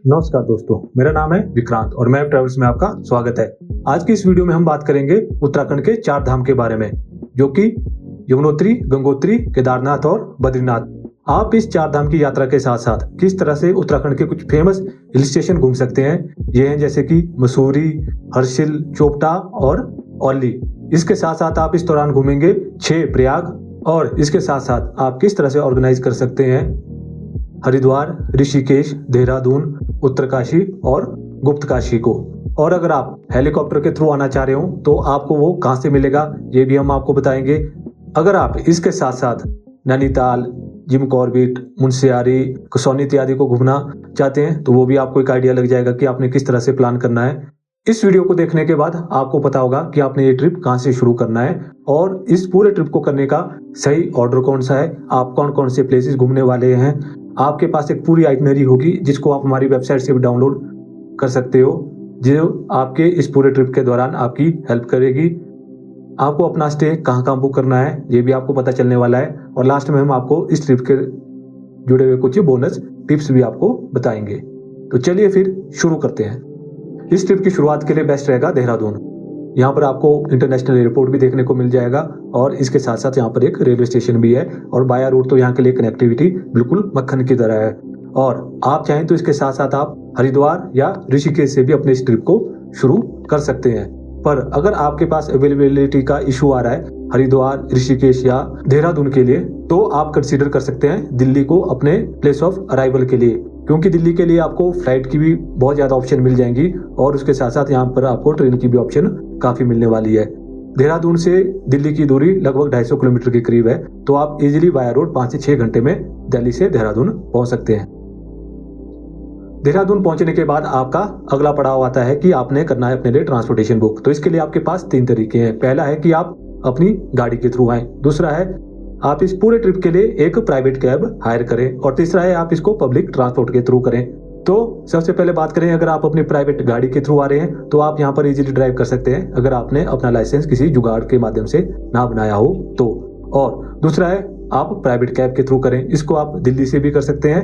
नमस्कार दोस्तों, मेरा नाम है विक्रांत और मैं ट्रेवल्स में आपका स्वागत है। आज की इस वीडियो में हम बात करेंगे उत्तराखंड के 4 धाम के बारे में, जो कि यमुनोत्री, गंगोत्री, केदारनाथ और बद्रीनाथ। आप इस 4 धाम की यात्रा के साथ साथ किस तरह से उत्तराखंड के कुछ फेमस हिल स्टेशन घूम सकते हैं, ये हैं जैसे कि मसूरी, हर्षिल, चोपटा और औली। इसके साथ साथ आप इस दौरान घूमेंगे 6 प्रयाग, और इसके साथ साथ आप किस तरह से ऑर्गेनाइज कर सकते हैं हरिद्वार, ऋषिकेश, देहरादून, उत्तरकाशी और गुप्तकाशी को। और अगर आप हेलीकॉप्टर के थ्रू आना चाह रहे हो तो आपको वो कहाँ से मिलेगा, ये भी हम आपको बताएंगे। अगर आप इसके साथ साथ नैनीताल, जिम कॉर्बेट, मुनस्यारी, कसौली इत्यादि को घूमना चाहते हैं तो वो भी आपको एक आइडिया लग जाएगा कि आपने किस तरह से प्लान करना है। इस वीडियो को देखने के बाद आपको पता होगा कि आपने ये ट्रिप कहाँ से शुरू करना है और इस पूरे ट्रिप को करने का सही ऑर्डर कौन सा है, आप कौन कौन से प्लेसेस घूमने वाले हैं। आपके पास एक पूरी आइटनरी होगी जिसको आप हमारी वेबसाइट से भी डाउनलोड कर सकते हो, जो आपके इस पूरे ट्रिप के दौरान आपकी हेल्प करेगी। आपको अपना स्टे कहाँ कहाँ बुक करना है ये भी आपको पता चलने वाला है, और लास्ट में हम आपको इस ट्रिप के जुड़े हुए कुछ बोनस टिप्स भी आपको बताएंगे। तो चलिए फिर शुरू करते हैं। इस ट्रिप की शुरुआत के लिए बेस्ट रहेगा देहरादून। यहाँ पर आपको इंटरनेशनल एयरपोर्ट भी देखने को मिल जाएगा और इसके साथ साथ यहाँ पर एक रेलवे स्टेशन भी है, और बाया रोड तो यहाँ के लिए कनेक्टिविटी बिल्कुल मक्खन की तरह है। और आप चाहें तो इसके साथ साथ आप हरिद्वार या ऋषिकेश से भी अपने इस ट्रिप को शुरू कर सकते हैं। पर अगर आपके पास अवेलेबिलिटी का इशू आ रहा है हरिद्वार, ऋषिकेश या देहरादून के लिए, तो आप कंसीडर कर सकते हैं दिल्ली को अपने प्लेस ऑफ अराइवल के लिए, क्योंकि दिल्ली के लिए आपको फ्लाइट की भी बहुत ज्यादा ऑप्शन मिल जाएंगी और उसके साथ साथ यहाँ पर आपको ट्रेन की भी ऑप्शन काफी मिलने वाली है। देहरादून से दिल्ली की दूरी लगभग 250 किलोमीटर के करीब है, तो आप इजीली बाय रोड 5 से 6 घंटे में दिल्ली से देहरादून पहुंच सकते हैं। देहरादून पहुंचने के बाद आपका अगला पड़ाव आता है कि आपने करना है अपने लिए ट्रांसपोर्टेशन बुक। तो इसके लिए आपके पास 3 तरीके हैं। पहला है कि आप अपनी गाड़ी के थ्रू आए, दूसरा है आप इस पूरे ट्रिप के लिए एक प्राइवेट कैब हायर करें, और तीसरा है आप इसको पब्लिक ट्रांसपोर्ट के थ्रू करें। तो सबसे पहले बात करें, अगर आप अपनी प्राइवेट गाड़ी के थ्रू आ रहे हैं तो आप यहाँ पर इजीली ड्राइव कर सकते हैं अगर आपने अपना लाइसेंस किसी जुगाड़ के माध्यम से ना बनाया हो तो। और दूसरा है आप प्राइवेट कैब के थ्रू करें। इसको आप दिल्ली से भी कर सकते हैं,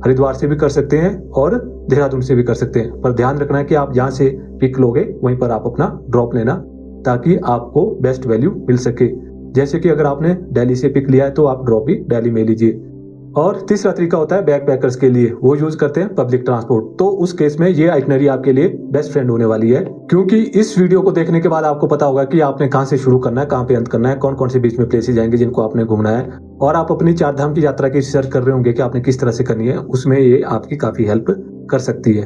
हरिद्वार से भी कर सकते हैं और देहरादून से भी कर सकते हैं। पर ध्यान रखना है कि आप जहाँ से पिक लोगे वहीं पर आप अपना ड्रॉप लेना, ताकि आपको बेस्ट वैल्यू मिल सके। जैसे कि अगर आपने दिल्ली से पिक लिया है तो आप ड्रॉप भी दिल्ली में लीजिए। और तीसरा तरीका होता है बैकपैकर्स के लिए, वो यूज करते हैं पब्लिक ट्रांसपोर्ट। तो उस केस में ये आइटनरी आपके लिए बेस्ट फ्रेंड होने वाली है, क्योंकि इस वीडियो को देखने के बाद आपको पता होगा कि आपने कहां से शुरू करना है, कहां पे अंत करना है, कौन कौन से बीच में प्लेसेस जाएंगे जिनको आपने घूमना है, और आप अपनी 4 धाम की यात्रा की रिसर्च कर रहे होंगे कि आपने किस तरह से करनी है। उसमें ये आपकी काफी हेल्प कर सकती है।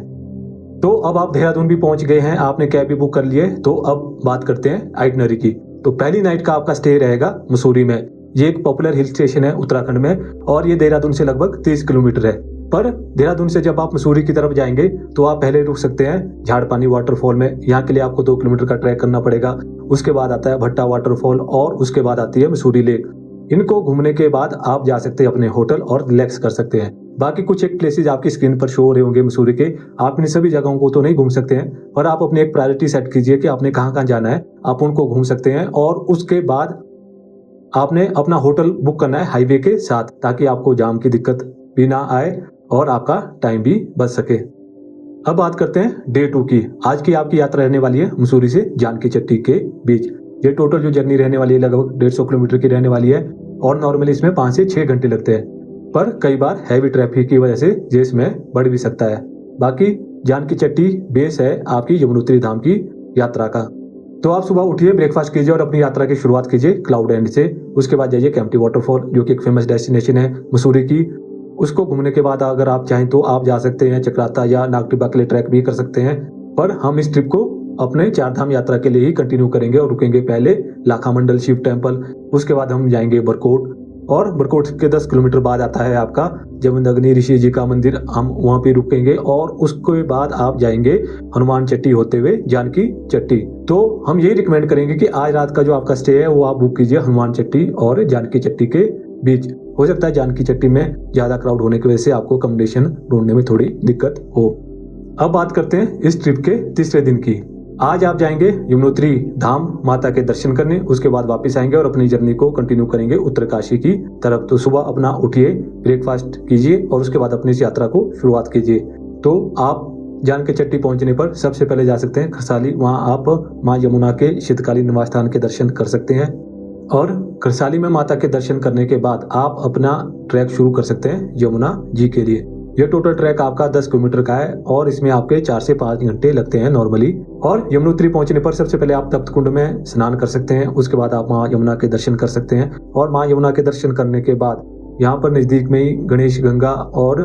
तो अब आप देहरादून भी पहुंच गए हैं, आपने कैब भी बुक कर लिए, तो अब बात करते हैं आइटनरी की। तो पहली नाइट का आपका स्टे रहेगा मसूरी में। ये एक पॉपुलर हिल स्टेशन है उत्तराखंड में, और ये देहरादून से लगभग 30 किलोमीटर है। पर देहरादून से जब आप मसूरी की तरफ जाएंगे तो आप पहले रुक सकते हैं झाड़पानी वाटरफॉल में। यहाँ के लिए आपको 2 किलोमीटर का ट्रैक करना पड़ेगा। उसके बाद आता है भट्टा वाटरफॉल और उसके बाद आती है मसूरी लेक। इनको घूमने के बाद आप जा सकते हैं अपने होटल और रिलैक्स कर सकते हैं। बाकी कुछ एक प्लेसेस आपकी स्क्रीन पर शो हो रहे होंगे मसूरी के, आप इन सभी जगहों को तो नहीं घूम सकते हैं, पर आप अपनी एक प्रायोरिटी सेट कीजिए कि आपने कहाँ कहाँ जाना है, आप उनको घूम सकते हैं। और उसके बाद आपने अपना होटल बुक करना है हाईवे के साथ, ताकि आपको जाम की दिक्कत भी ना आए और आपका टाइम भी बच सके। अब बात करते हैं डे 2 की। आज की आपकी यात्रा रहने वाली है मसूरी से जानकी चट्टी के बीच। ये टोटल जो जर्नी रहने वाली है लगभग 150 किलोमीटर की रहने वाली है, और नॉर्मली इसमें 5 से 6 घंटे लगते हैं, पर कई बार हैवी ट्रैफिक की वजह से ये इसमें बढ़ भी सकता है। बाकी जानकी चट्टी बेस है आपकी यमुनोत्री धाम की यात्रा का। तो आप सुबह उठिए, ब्रेकफास्ट कीजिए और अपनी यात्रा की शुरुआत कीजिए क्लाउड एंड से। उसके बाद जाइए केम्प्टी वाटरफॉल, जो कि एक फेमस डेस्टिनेशन है मसूरी की। उसको घूमने के बाद अगर आप चाहें तो आप जा सकते हैं चक्राता या नागटिब्बा के लिए ट्रैक भी कर सकते हैं। पर हम इस ट्रिप को अपने 4 धाम यात्रा के लिए ही कंटिन्यू करेंगे और रुकेंगे पहले लाखा मंडल शिव टेम्पल, उसके बाद हम जाएंगे बरकोट, और बरकोट के 10 किलोमीटर बाद आता है आपका जमदग्नि ऋषि जी का मंदिर, हम वहां पे रुकेंगे। और उसके बाद आप जाएंगे हनुमान चट्टी होते हुए जानकी चट्टी। तो हम यही रिकमेंड करेंगे कि आज रात का जो आपका स्टे है वो आप बुक कीजिए हनुमान चट्टी और जानकी चट्टी के बीच। हो सकता है जानकी चट्टी में ज्यादा क्राउड होने की वजह से आपको अकोमोडेशन ढूंढने में थोड़ी दिक्कत हो। अब बात करते हैं इस ट्रिप के तीसरे दिन की। आज आप जाएंगे यमुनोत्री धाम माता के दर्शन करने, उसके बाद वापस आएंगे और अपनी जर्नी को कंटिन्यू करेंगे उत्तरकाशी की तरफ। तो सुबह अपना उठिए, ब्रेकफास्ट कीजिए और उसके बाद अपनी इस यात्रा को शुरुआत कीजिए। तो आप जान के चट्टी पहुंचने पर सबसे पहले जा सकते हैं खरसाली। वहां आप माँ यमुना के शीतकालीन निवास स्थान के दर्शन कर सकते हैं और खरसाली में माता के दर्शन करने के बाद आप अपना ट्रैक शुरू कर सकते हैं यमुना जी के लिए। यह टोटल ट्रैक आपका 10 किलोमीटर का है और इसमें आपके 4 से 5 घंटे लगते हैं नॉर्मली। और यमुनोत्री पहुंचने पर सबसे पहले आप तप्त कुंड में स्नान कर सकते हैं। उसके बाद आप माँ यमुना के दर्शन कर सकते हैं और माँ यमुना के दर्शन करने के बाद यहाँ पर नजदीक में ही गणेश गंगा और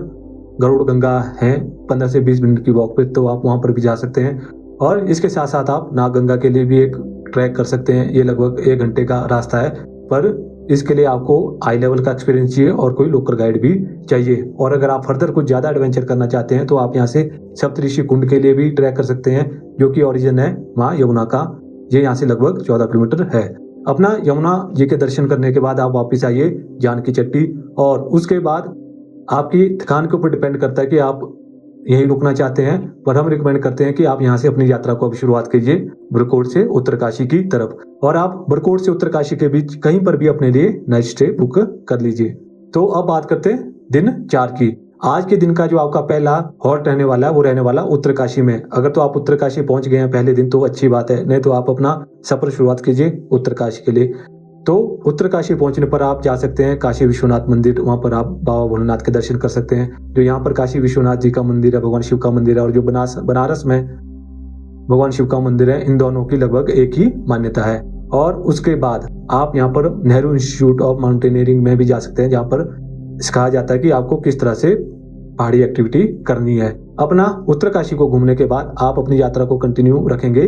गरुड़ गंगा है 15 से 20 मिनट की वॉक पे, तो आप वहां पर भी जा सकते हैं। और इसके साथ साथ आप नाग गंगा के लिए भी एक ट्रैक कर सकते हैं। ये लगभग 1 घंटे का रास्ता है, पर इसके लिए आपको हाई लेवल का एक्सपीरियंस चाहिए और कोई लोकल गाइड भी चाहिए। और अगर आप फर्दर कुछ ज्यादा एडवेंचर करना चाहते हैं तो आप यहाँ से सप्तऋषि कुंड के लिए भी ट्रैक कर सकते हैं, जो कि ओरिजिन है माँ यमुना का। ये यहाँ से लगभग 14 किलोमीटर है। अपना यमुना जी के दर्शन करने के बाद आप वापिस आइए जानकी चट्टी, और उसके बाद आपकी थकान के ऊपर डिपेंड करता है कि आप यहीं रुकना चाहते हैं, पर हम रिकमेंड करते हैं कि आप यहाँ से अपनी यात्रा को अब शुरुआत कीजिए बरकोट से उत्तरकाशी की तरफ। और आप बरकोट से उत्तरकाशी के बीच कहीं पर भी अपने लिए नाइट स्टे बुक कर लीजिए। तो अब बात करते हैं दिन 4 की। आज के दिन का जो आपका पहला हॉल्ट रहने वाला है वो रहने वाला उत्तरकाशी में। अगर तो आप उत्तरकाशी पहुंच गए हैं पहले दिन तो अच्छी बात है, नहीं तो आप अपना सफर शुरुआत कीजिए उत्तरकाशी के लिए। तो उत्तरकाशी पहुंचने पर आप जा सकते हैं काशी विश्वनाथ मंदिर। वहां पर आप बाबा भोलेनाथ के दर्शन कर सकते हैं। जो यहाँ पर काशी विश्वनाथ जी का मंदिर है, भगवान शिव का मंदिर है, और जो बनारस में भगवान शिव का मंदिर है, इन दोनों की लगभग एक ही मान्यता है। और उसके बाद आप यहाँ पर नेहरू इंस्टीट्यूट ऑफ माउंटेनियरिंग में भी जा सकते हैं, जहाँ पर सिखाया जाता है कि आपको किस तरह से पहाड़ी एक्टिविटी करनी है। अपना उत्तरकाशी को घूमने के बाद आप अपनी यात्रा को कंटिन्यू रखेंगे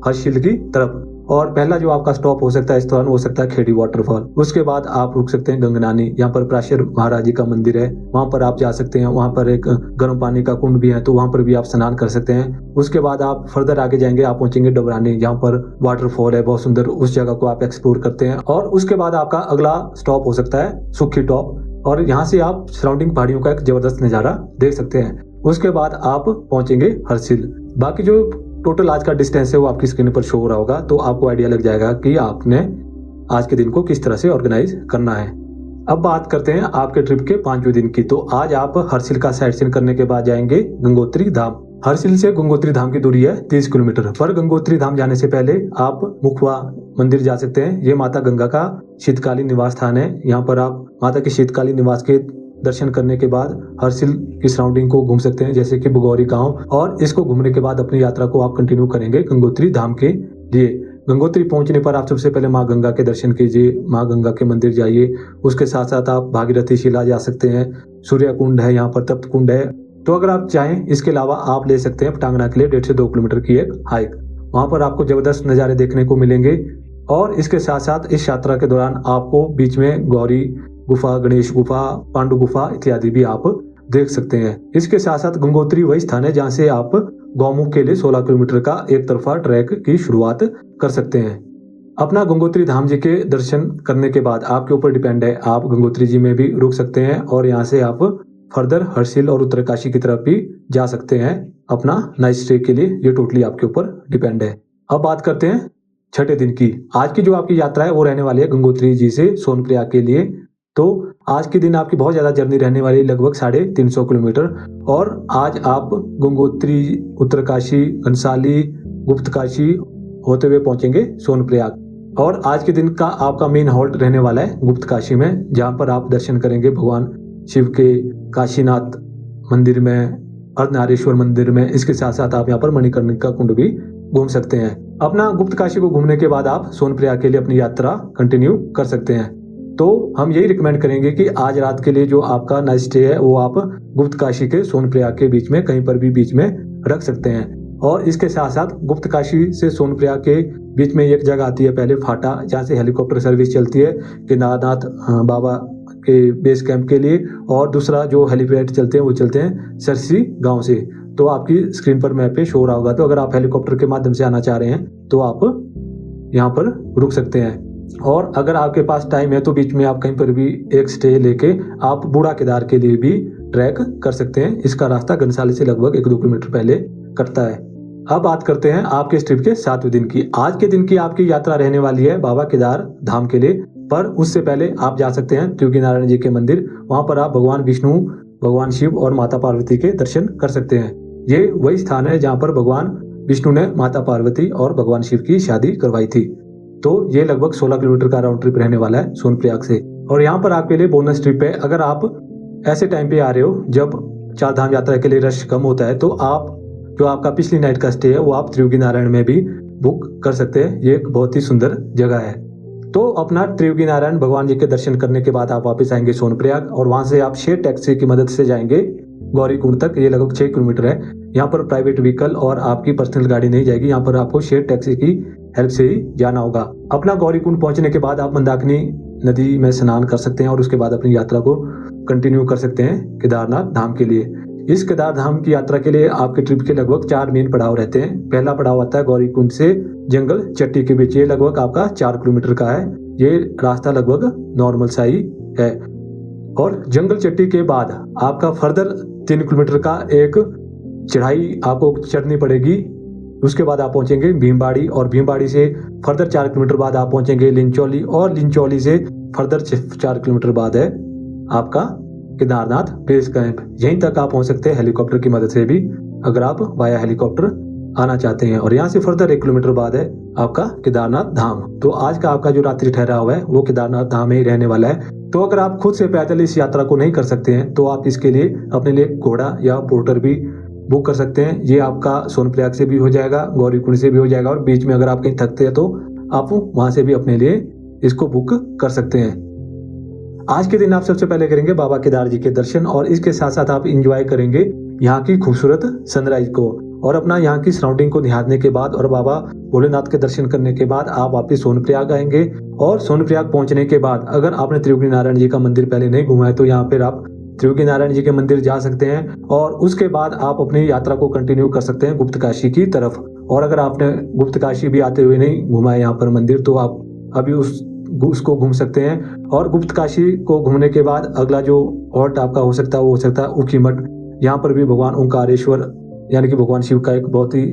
हर्षिल की तरफ, और पहला जो आपका स्टॉप हो सकता है इस दौरान हो सकता है खेड़ी वाटरफॉल। उसके बाद आप रुक सकते हैं गंगनानी, यहाँ पर पराशर महाराज जी का मंदिर है, वहां पर आप जा सकते हैं। वहां पर एक गर्म पानी का कुंड भी है, तो वहां पर भी आप स्नान कर सकते हैं। उसके बाद आप फर्दर आगे जाएंगे, आप पहुंचेंगे डबरानी, जहाँ पर वाटरफॉल है बहुत सुंदर, उस जगह को आप एक्सप्लोर करते हैं। और उसके बाद आपका अगला स्टॉप हो सकता है सुखी टॉप, और यहाँ से आप सराउंडिंग पहाड़ियों का एक जबरदस्त नजारा देख सकते हैं। उसके बाद आप पहुंचेंगे हर्षिल। बाकी जो टोटल आज का डिस्टेंस है वो आपकी स्क्रीन पर शो हो रहा होगा, तो आपको आइडिया लग जाएगा कि आपने आज के दिन को किस तरह से ऑर्गेनाइज करना है। अब बात करते हैं आपके ट्रिप के 5वें दिन की। तो आज आप हर्षिल का साइट सीइंग करने के बाद जाएंगे गंगोत्री धाम। हर्षिल से गंगोत्री धाम की दूरी है 30 किलोमीटर। पर गंगोत्री धाम जाने से पहले आप मुखवा मंदिर जा सकते हैं। ये माता गंगा का शीतकालीन निवास स्थान है। यहाँ पर आप माता के शीतकालीन निवास के दर्शन करने के बाद हर्षिल की सराउंडिंग को घूम सकते हैं, जैसे कि बुगौरी गांव, और इसको घूमने के बाद अपनी यात्रा को आप कंटिन्यू करेंगे गंगोत्री धाम के लिए। गंगोत्री पहुंचने पर आप सबसे पहले माँ गंगा के दर्शन कीजिए, माँ गंगा के मंदिर जाइए। उसके साथ साथ आप भागीरथी शिला जा सकते हैं, सूर्य कुंड है, यहाँ पर तप्त कुंड है। तो अगर आप चाहें इसके अलावा आप ले सकते हैं पटांगना के लिए 1.5 से 2 किलोमीटर की एक हाइक। वहां पर आपको जबरदस्त नज़ारे देखने को मिलेंगे। और इसके साथ साथ इस यात्रा के दौरान आपको बीच में गौरी गुफा, गणेश गुफा, पांडु गुफा इत्यादि भी आप देख सकते हैं। इसके साथ साथ गंगोत्री वही स्थान है जहां से आप गौमुख के लिए 16 किलोमीटर का एक तरफा ट्रैक की शुरुआत कर सकते हैं। अपना गंगोत्री धाम जी के दर्शन करने के बाद आपके ऊपर डिपेंड है, आप गंगोत्री जी में भी रुक सकते हैं और यहाँ से आप फर्दर हर्षिल और उत्तरकाशी की तरफ भी जा सकते हैं अपना नाइट स्टे के लिए। ये टोटली आपके ऊपर डिपेंड है। अब बात करते हैं 6ठे दिन की। आज की जो आपकी यात्रा है वो रहने वाली है गंगोत्री जी से सोनप्रयाग के लिए। तो आज के दिन आपकी बहुत ज्यादा जर्नी रहने वाली, लगभग 350 किलोमीटर। और आज आप गंगोत्री, उत्तरकाशी, घनसाली, गुप्तकाशी होते हुए पहुंचेंगे सोनप्रयाग। और आज के दिन का आपका मेन हॉल्ट रहने वाला है गुप्तकाशी में, जहां पर आप दर्शन करेंगे भगवान शिव के काशीनाथ मंदिर में, अर्धनारीश्वर मंदिर में। इसके साथ साथ आप यहाँ पर मणिकर्णिका कुंड भी घूम सकते हैं। अपना गुप्तकाशी को घूमने के बाद आप सोनप्रयाग के लिए अपनी यात्रा कंटिन्यू कर सकते हैं। तो हम यही रिकमेंड करेंगे कि आज रात के लिए जो आपका नाइट स्टे है वो आप गुप्तकाशी के सोनप्रयाग के बीच में कहीं पर भी बीच में रख सकते हैं। और इसके साथ साथ गुप्तकाशी से सोनप्रयाग के बीच में एक जगह आती है पहले फाटा, जहाँ से हेलीकॉप्टर सर्विस चलती है केदारनाथ बाबा के बेस कैंप के लिए, और दूसरा जो हेलीपैड चलते हैं वो चलते हैं सरसी गांव से। तो आपकी स्क्रीन पर मैप पे शो हो रहा होगा। तो अगर आप हेलीकॉप्टर के माध्यम से आना चाह रहे हैं तो आप यहाँ पर रुक सकते हैं। और अगर आपके पास टाइम है तो बीच में आप कहीं पर भी एक स्टे लेके आप बूढ़ा केदार के लिए भी ट्रैक कर सकते हैं। इसका रास्ता घनसाली से लगभग 1-2 किलोमीटर पहले कटता है। अब बात करते हैं आपके इस ट्रिप के 7वें दिन की। आज के दिन की आपकी यात्रा रहने वाली है बाबा केदार धाम के लिए, पर उससे पहले आप जा सकते हैं त्रियोगी नारायण जी के मंदिर। वहां पर आप भगवान विष्णु भगवान शिव और माता पार्वती के दर्शन कर सकते हैं। ये वही स्थान है जहाँ पर भगवान विष्णु ने माता पार्वती और भगवान शिव की शादी करवाई थी। तो ये लगभग 16 किलोमीटर का राउंड ट्रिप रहने वाला है सोनप्रयाग से। और यहाँ पर आपके लिए बोनस ट्रिप है, अगर आप ऐसे टाइम पे आ रहे हो जब चार धाम यात्रा के लिए रश कम होता है, तो आप जो आपका पिछली नाइट का स्टे है वो आप त्रियोगी नारायण में भी बुक कर सकते हैं। ये एक बहुत ही सुंदर जगह है। तो अपना त्रियोगी नारायण भगवान जी के दर्शन करने के बाद आप वापस आएंगे सोनप्रयाग और वहां से आप शेयर टैक्सी की मदद से जाएंगे गौरीकुंड तक। ये लगभग 6 किलोमीटर है। यहाँ पर प्राइवेट व्हीकल और आपकी पर्सनल गाड़ी नहीं जाएगी, यहाँ पर आपको शेयर टैक्सी की हेल्प से ही जाना होगा। अपना गौरीकुंड पहुंचने के बाद आप मंदाकिनी नदी में स्नान कर सकते हैं और उसके बाद अपनी यात्रा को कंटिन्यू कर सकते हैं केदारनाथ धाम के लिए। इस केदार धाम की यात्रा के लिए आपके ट्रिप के लगभग 4 मेन पड़ाव रहते हैं। पहला पड़ाव आता है गौरीकुंड से जंगल चट्टी के बीच, ये लगभग आपका 4 किलोमीटर का है। ये रास्ता लगभग नॉर्मल सा ही है। और जंगल चट्टी के बाद आपका फर्दर 3 किलोमीटर का एक चढ़ाई आपको चढ़नी पड़ेगी। उसके बाद आप पहुंचेंगे भीमबाड़ी और भीमबाड़ी से फर्दर 4 किलोमीटर बाद आप पहुंचेंगे लिंचौली और लिंचौली से फर्दर 4 किलोमीटर बाद है आपका केदारनाथ बेस कैंप। यहीं तक आप पहुंच सकते हैं हेलीकॉप्टर की मदद से भी, अगर आप वाया हेलीकॉप्टर आना चाहते हैं। और यहाँ से फर्दर 1 किलोमीटर बाद है आपका केदारनाथ धाम। तो आज का आपका जो रात्रि ठहराव है वो केदारनाथ धाम में ही रहने वाला है। तो अगर आप खुद से पैदल इस यात्रा को नहीं कर सकते हैं तो आप इसके लिए अपने लिए घोड़ा या पोर्टर भी बुक कर सकते हैं। ये आपका सोनप्रयाग से भी हो जाएगा, गौरीकुंड से भी हो जाएगा और बीच में अगर आप कहीं थकते हैं तो आप वहां से भी अपने लिए इसको बुक कर सकते हैं। आज के दिन आप सबसे पहले करेंगे बाबा केदार जी के दर्शन और इसके साथ साथ आप इंजॉय करेंगे यहाँ की खूबसूरत सनराइज को और अपना यहाँ की सराउंडिंग को निहारने के बाद और बाबा भोलेनाथ के दर्शन करने के बाद आप वापिस सोनप्रयाग आएंगे। और सोनप्रयाग पहुंचने के बाद अगर आपने त्रियोगी नारायण जी का मंदिर पहले नहीं घूमा है तो यहाँ पर आप त्रियोगी नारायण जी के मंदिर जा सकते हैं और उसके बाद आप अपनी यात्रा को कंटिन्यू कर सकते हैं गुप्तकाशी की तरफ। और अगर आपने गुप्तकाशी भी आते हुए नहीं घूमा है यहाँ पर मंदिर तो आप अभी उसको घूम सकते हैं। और गुप्तकाशी को घूमने के बाद अगला जो हॉल्ट आपका हो सकता है वो हो सकता है ऊखीमठ। यहाँ पर भी भगवान ओंकारेश्वर यानी कि भगवान शिव का एक बहुत ही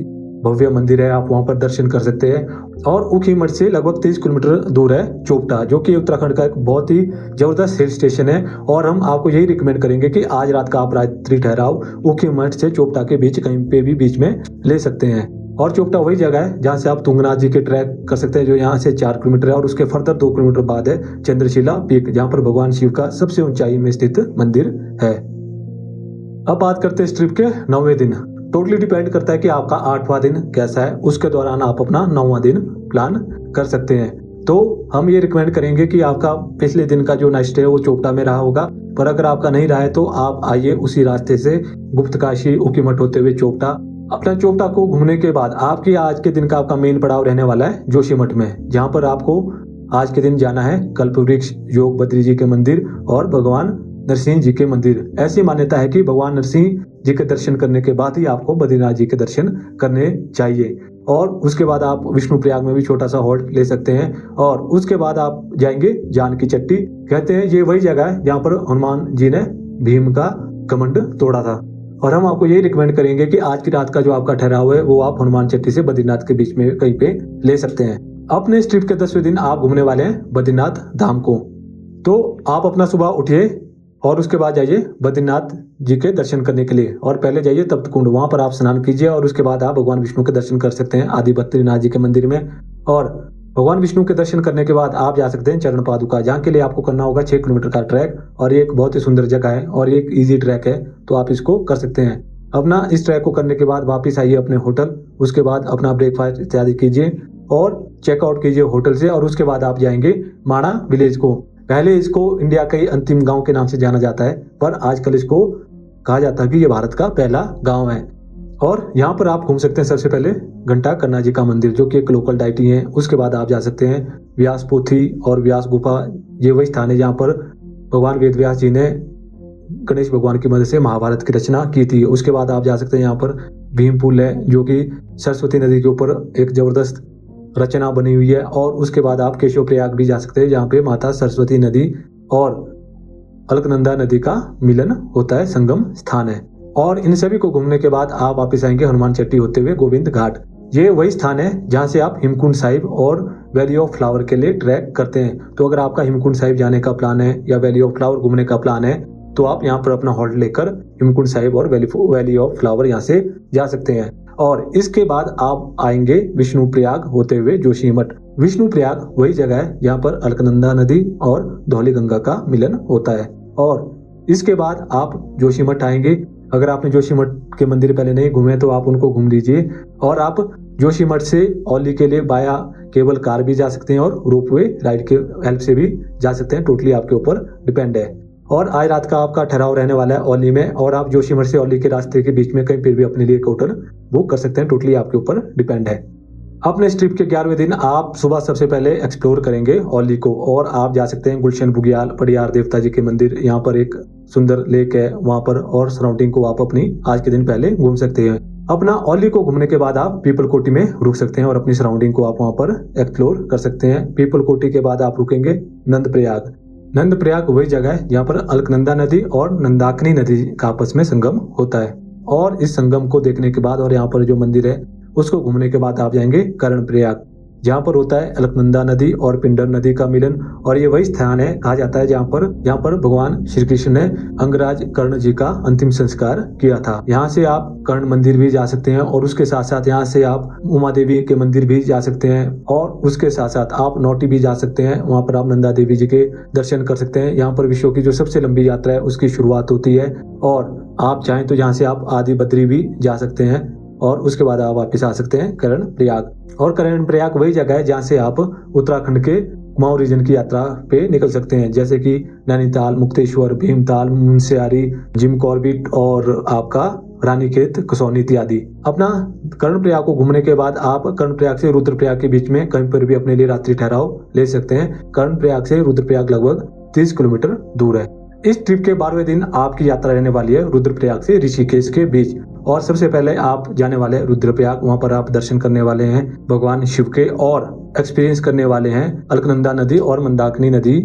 भव्य मंदिर है, आप वहां पर दर्शन कर सकते हैं। और ऊखीमठ से लगभग 30 किलोमीटर दूर है चोपटा, जो कि उत्तराखंड का एक बहुत ही जबरदस्त हिल स्टेशन है। और हम आपको यही रिकमेंड करेंगे कि आज रात का आप रात्रि ठहराव ऊखीमठ से चोपटा के बीच कहीं पे भी बीच में ले सकते हैं। और चोपटा वही जगह है जहां से आप तुंगनाथ जी के ट्रैक कर सकते हैं जो यहाँ से 4 किलोमीटर है। और उसके फर्दर 2 किलोमीटर बाद है चंद्रशिला पीक, जहाँ पर भगवान शिव का सबसे ऊंचाई में स्थित मंदिर है। अब बात करते हैं इस ट्रिप के 9वें दिन। टोटली डिपेंड करता है कि आपका 8वां दिन कैसा है, उसके दौरान आप अपना 9वां दिन प्लान कर सकते हैं। तो हम ये रिकमेंड करेंगे कि आपका पिछले दिन का जो नाइट स्टे है वो चोपटा में रहा होगा, पर अगर आपका नहीं रहा है तो आप आइए उसी रास्ते से गुप्तकाशी ऊखीमठ होते हुए चोपटा। अपना चोपटा को घूमने के बाद आपकी आज के दिन का आपका मेन पड़ाव रहने वाला है जोशीमठ में, जहाँ पर आपको आज के दिन जाना है कल्पवृक्ष योग बद्री जी के मंदिर और भगवान नरसिंह जी के मंदिर। ऐसी मान्यता है कि भगवान नरसिंह जी के दर्शन करने के बाद ही आपको बद्रीनाथ जी के दर्शन करने चाहिए। और उसके बाद आप विष्णुप्रयाग में भी छोटा सा हॉल्ट ले सकते हैं और उसके बाद आप जाएंगे जानकी चट्टी। कहते हैं ये वही जगह है जहाँ पर हनुमान जी ने भीम का घमंड तोड़ा था। और हम आपको यही रिकमेंड करेंगे कि आज की रात का जो आपका ठहराव है वो आप हनुमान चट्टी से बद्रीनाथ के बीच में कहीं पे ले सकते हैं। अपने इस ट्रिप के 10वें दिन आप घूमने वाले हैं बद्रीनाथ धाम को। तो आप अपना सुबह उठिए और उसके बाद जाइए बद्रीनाथ जी के दर्शन करने के लिए। और पहले जाइए तप्त कुंड, वहां पर आप स्नान कीजिए और उसके बाद आप भगवान विष्णु के दर्शन कर सकते हैं आदि बद्रीनाथ जी के मंदिर में। और भगवान विष्णु के दर्शन करने के बाद आप जा सकते हैं चरण पादुका, जहाँ के लिए आपको करना होगा 6 किलोमीटर का ट्रैक। और ये एक बहुत ही सुंदर जगह है और एक ईजी ट्रैक है, तो आप इसको कर सकते हैं। अपना इस ट्रैक को करने के बाद वापिस आइए अपने होटल, उसके बाद अपना ब्रेकफास्ट इत्यादि कीजिए और चेकआउट कीजिए होटल से। और उसके बाद आप जाएंगे माणा विलेज को। पहले इसको इंडिया के अंतिम गांव के नाम से जाना जाता है, पर आजकल इसको कहा जाता है कि ये भारत का पहला गांव है। और यहाँ पर आप घूम सकते हैं सबसे पहले घंटा कन्ना जी का मंदिर, जो कि एक लोकल डाइटी है। उसके बाद आप जा सकते हैं व्यास पोथी और व्यास गुफा। ये वही स्थान है जहाँ पर भगवान वेद व्यास जी ने गणेश भगवान की मदद से महाभारत की रचना की थी। उसके बाद आप जा सकते हैं यहाँ पर भीम पुल है, जो कि सरस्वती नदी के ऊपर एक जबरदस्त रचना बनी हुई है। और उसके बाद आप केशव प्रयाग भी जा सकते हैं, जहाँ पे माता सरस्वती नदी और अलकनंदा नदी का मिलन होता है, संगम स्थान है। और इन सभी को घूमने के बाद आप वापस आएंगे हनुमान चट्टी होते हुए गोविंद घाट। ये वही स्थान है जहाँ से आप हेमकुंड साहिब और वैली ऑफ फ्लावर के लिए ट्रैक करते हैं। तो अगर आपका हेमकुंड साहिब जाने का प्लान है या वैली ऑफ फ्लावर घूमने का प्लान है तो आप यहाँ पर अपना हॉल्ट लेकर हेमकुंड साहिब और वैली ऑफ फ्लावर यहाँ से जा सकते हैं। और इसके बाद आप आएंगे विष्णुप्रयाग होते हुए जोशीमठ। विष्णुप्रयाग वही जगह है जहाँ पर अलकनंदा नदी और धौली गंगा का मिलन होता है। और इसके बाद आप जोशीमठ आएंगे। अगर आपने जोशीमठ के मंदिर पहले नहीं घूमे तो आप उनको घूम लीजिए। और आप जोशीमठ से औली के लिए बाया केबल कार भी जा सकते हैं और रोपवे राइड के हेल्प से भी जा सकते हैं। टोटली आपके ऊपर डिपेंड है। और आज रात का आपका ठहराव रहने वाला है औली में, और आप जोशीमठ से औली के रास्ते के बीच में कहीं फिर भी अपने लिए एक होटल बुक कर सकते हैं। टोटली आपके ऊपर डिपेंड है। अपने इस ट्रिप के 11वें दिन आप सुबह सबसे पहले एक्सप्लोर करेंगे औली को, और आप जा सकते हैं गुलशन बुग्याल पड़ियार देवता जी के मंदिर। यहाँ पर एक सुंदर लेक है वहाँ पर, और सराउंडिंग को आप अपनी आज के दिन पहले घूम सकते हैं। अपना औली को घूमने के बाद आप पीपल कोटी में रुक सकते हैं और अपनी सराउंडिंग को आप वहाँ पर एक्सप्लोर कर सकते हैं। पीपल कोटी के बाद आप रुकेंगे नंदप्रयाग। नंदप्रयाग वही जगह है जहाँ पर अलकनंदा नदी और नंदाकिनी नदी का आपस में संगम होता है। और इस संगम को देखने के बाद और यहाँ पर जो मंदिर है उसको घूमने के बाद आप जाएंगे कर्णप्रयाग, जहाँ पर होता है अलकनंदा नदी और पिंडर नदी का मिलन। और ये वही स्थान है, कहा जाता है, जहाँ पर भगवान श्री कृष्ण ने अंगराज कर्ण जी का अंतिम संस्कार किया था। यहाँ से आप कर्ण मंदिर भी जा सकते हैं, और उसके साथ साथ यहाँ से आप उमा देवी के मंदिर भी जा सकते हैं, और उसके साथ साथ आप नौटी भी जा सकते हैं। वहाँ पर आप नंदा देवी जी के दर्शन कर सकते हैं। यहाँ पर विश्व की जो सबसे लंबी यात्रा है उसकी शुरुआत होती है। और आप चाहें तो यहाँ से आप आदि बद्री भी जा सकते हैं, और उसके बाद आप वापस आ सकते हैं कर्णप्रयाग। और कर्णप्रयाग वही जगह है जहाँ से आप उत्तराखंड के कुमाऊं रीजन की यात्रा पे निकल सकते हैं, जैसे कि नैनीताल, मुक्तेश्वर, भीमताल, मुनस्यारी, जिम कॉर्बेट और आपका रानीखेत, कसौनी इत्यादि। अपना कर्णप्रयाग को घूमने के बाद आप कर्णप्रयाग से रुद्रप्रयाग के बीच में कहीं पर भी अपने लिए रात्रि ठहराव ले सकते हैं। कर्णप्रयाग से रुद्रप्रयाग लगभग 30 किलोमीटर दूर है। इस ट्रिप के 12वें दिन आपकी यात्रा रहने वाली है रुद्रप्रयाग से ऋषिकेश के बीच। और सबसे पहले आप जाने वाले हैं रुद्रप्रयाग। वहां पर आप दर्शन करने वाले हैं भगवान शिव के, और एक्सपीरियंस करने वाले हैं अलकनंदा नदी और मंदाकिनी नदी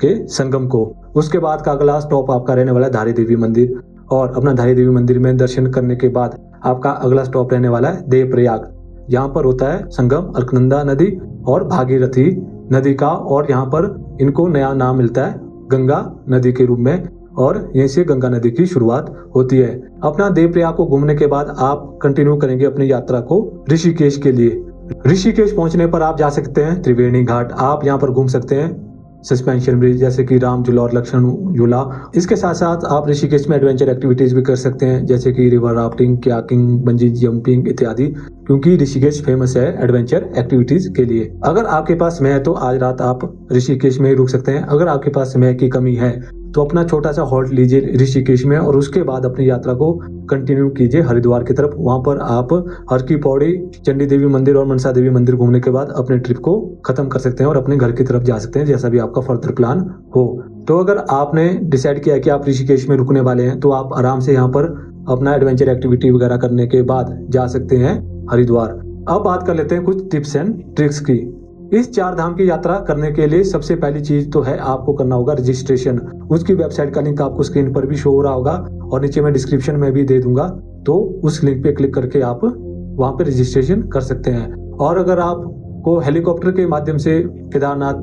के संगम को। उसके बाद का अगला स्टॉप आपका रहने वाला है धारी देवी मंदिर, और अपना धारी देवी मंदिर में दर्शन करने के बाद आपका अगला स्टॉप रहने वाला है देवप्रयाग। यहाँ पर होता है संगम अलकनंदा नदी और भागीरथी नदी का, और यहाँ पर इनको नया नाम मिलता है गंगा नदी के रूप में, और यहीं से गंगा नदी की शुरुआत होती है। अपना देवप्रयाग को घूमने के बाद आप कंटिन्यू करेंगे अपनी यात्रा को ऋषिकेश के लिए। ऋषिकेश पहुंचने पर आप जा सकते हैं त्रिवेणी घाट। आप यहां पर घूम सकते हैं सस्पेंशन ब्रिज, जैसे कि राम झूला और लक्ष्मण झूला। इसके साथ साथ आप ऋषिकेश में एडवेंचर एक्टिविटीज भी कर सकते हैं, जैसे कि river rafting, kayaking, bungee jumping इत्यादि, क्योंकि ऋषिकेश फेमस है एडवेंचर एक्टिविटीज के लिए। अगर आपके पास समय है तो आज रात आप ऋषिकेश में ही रुक सकते हैं। अगर आपके पास समय की कमी है तो अपना छोटा सा हॉल्ट लीजिए ऋषिकेश में, और उसके बाद अपनी यात्रा को कंटिन्यू कीजिए हरिद्वार की तरफ। वहां पर आप हर की पौड़ी, चंडी देवी मंदिर और मनसा देवी मंदिर घूमने के बाद अपने ट्रिप को खत्म कर सकते हैं और अपने घर की तरफ जा सकते हैं, जैसा भी आपका फर्दर प्लान हो। तो अगर आपने डिसाइड किया कि आप ऋषिकेश में रुकने वाले हैं तो आप आराम से यहाँ पर अपना एडवेंचर एक्टिविटी वगैरह करने के बाद जा सकते हैं हरिद्वार। अब बात कर लेते हैं कुछ टिप्स एंड ट्रिक्स की। इस 4 धाम की यात्रा करने के लिए सबसे पहली चीज तो है आपको करना होगा रजिस्ट्रेशन। उसकी वेबसाइट का लिंक आपको स्क्रीन पर भी शो हो रहा होगा, और नीचे मैं डिस्क्रिप्शन में भी दे दूंगा, तो उस लिंक पे क्लिक करके आप वहां पे रजिस्ट्रेशन कर सकते हैं। और अगर आपको हेलीकॉप्टर के माध्यम से केदारनाथ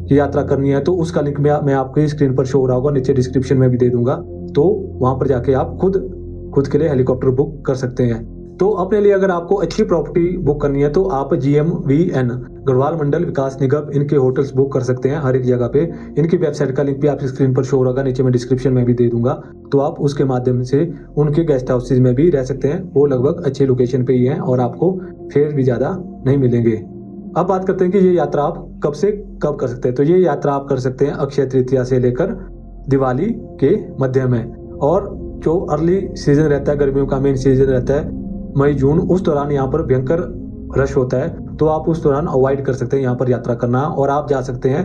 की यात्रा करनी है तो उसका लिंक मैं आपके स्क्रीन पर शो हो रहा होगा, नीचे डिस्क्रिप्शन में भी दे दूंगा, तो वहां पर जाके आप खुद के लिए हेलीकॉप्टर बुक कर सकते हैं। तो अपने लिए अगर आपको अच्छी प्रॉपर्टी बुक करनी है तो आप GMVN गढ़वाल मंडल विकास निगम इनके होटल्स बुक कर सकते हैं हर एक जगह पे। इनकी वेबसाइट का लिंक भी आपकी स्क्रीन पर शो होगा, नीचे मैं डिस्क्रिप्शन में भी दे दूंगा, तो आप उसके माध्यम से उनके गेस्ट हाउसेज में भी रह सकते हैं। वो लगभग अच्छे लोकेशन पे ही हैं और आपको फेयर भी ज्यादा नहीं मिलेंगे। अब बात करते हैं कि ये यात्रा आप कब से कब कर सकते हैं। तो ये यात्रा आप कर सकते हैं अक्षय तृतीया से लेकर दिवाली के मध्य में, और जो अर्ली सीजन रहता है, गर्मियों का मेन सीजन रहता है मई जून, उस दौरान यहाँ पर भयंकर रश होता है, तो आप उस दौरान अवॉइड कर सकते हैं यहाँ पर यात्रा करना। और आप जा सकते हैं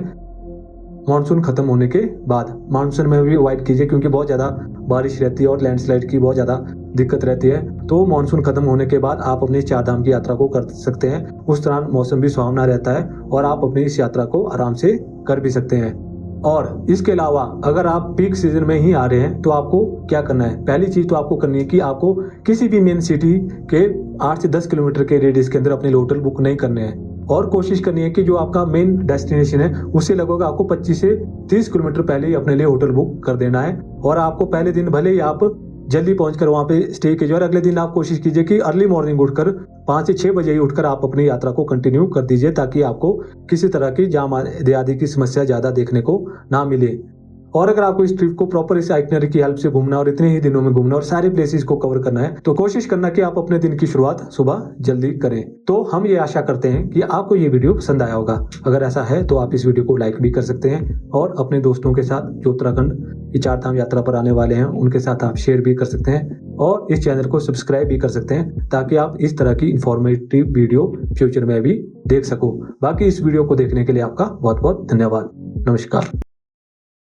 मानसून खत्म होने के बाद। मानसून में भी अवॉइड कीजिए क्योंकि बहुत ज़्यादा बारिश रहती है और लैंडस्लाइड की बहुत ज़्यादा दिक्कत रहती है। तो मानसून खत्म होने के बाद आप अपनी 4 धाम की यात्रा को कर सकते हैं। उस दौरान मौसम भी सुहावना रहता है और आप अपनी इस यात्रा को आराम से कर भी सकते हैं। और इसके अलावा अगर आप पीक सीजन में ही आ रहे हैं तो आपको क्या करना है, पहली चीज तो आपको करनी है कि आपको किसी भी मेन सिटी के 8 से 10 किलोमीटर के रेडियस के अंदर अपने होटल बुक नहीं करने हैं। और कोशिश करनी है कि जो आपका मेन डेस्टिनेशन है उससे लगभग आपको 25 से 30 किलोमीटर पहले ही अपने लिए होटल बुक कर देना है। और आपको पहले दिन भले ही आप जल्दी पहुंचकर वहां पे स्टे कीजिए और अगले दिन आप कोशिश कीजिए कि अर्ली मॉर्निंग उठकर 5 से 6 बजे ही उठकर आप अपनी यात्रा को कंटिन्यू कर दीजिए, ताकि आपको किसी तरह की जाम आदि की समस्या ज्यादा देखने को ना मिले। और अगर आपको इस ट्रिप को प्रॉपर इस आइटनरी की हेल्प से घूमना और इतने ही दिनों में घूमना और सारे प्लेसेस को कवर करना है, तो कोशिश करना कि आप अपने दिन की शुरुआत सुबह जल्दी करें। तो हम ये आशा करते हैं कि आपको ये वीडियो पसंद आया होगा। अगर ऐसा है तो आप इस वीडियो को लाइक भी कर सकते हैं और अपने दोस्तों के साथ जो उत्तराखंड की 4 धाम यात्रा पर आने वाले हैं उनके साथ आप शेयर भी कर सकते हैं और इस चैनल को सब्सक्राइब भी कर सकते हैं, ताकि आप इस तरह की इंफॉर्मेटिव वीडियो फ्यूचर में भी देख सको। बाकी इस वीडियो को देखने के लिए आपका बहुत बहुत धन्यवाद। नमस्कार।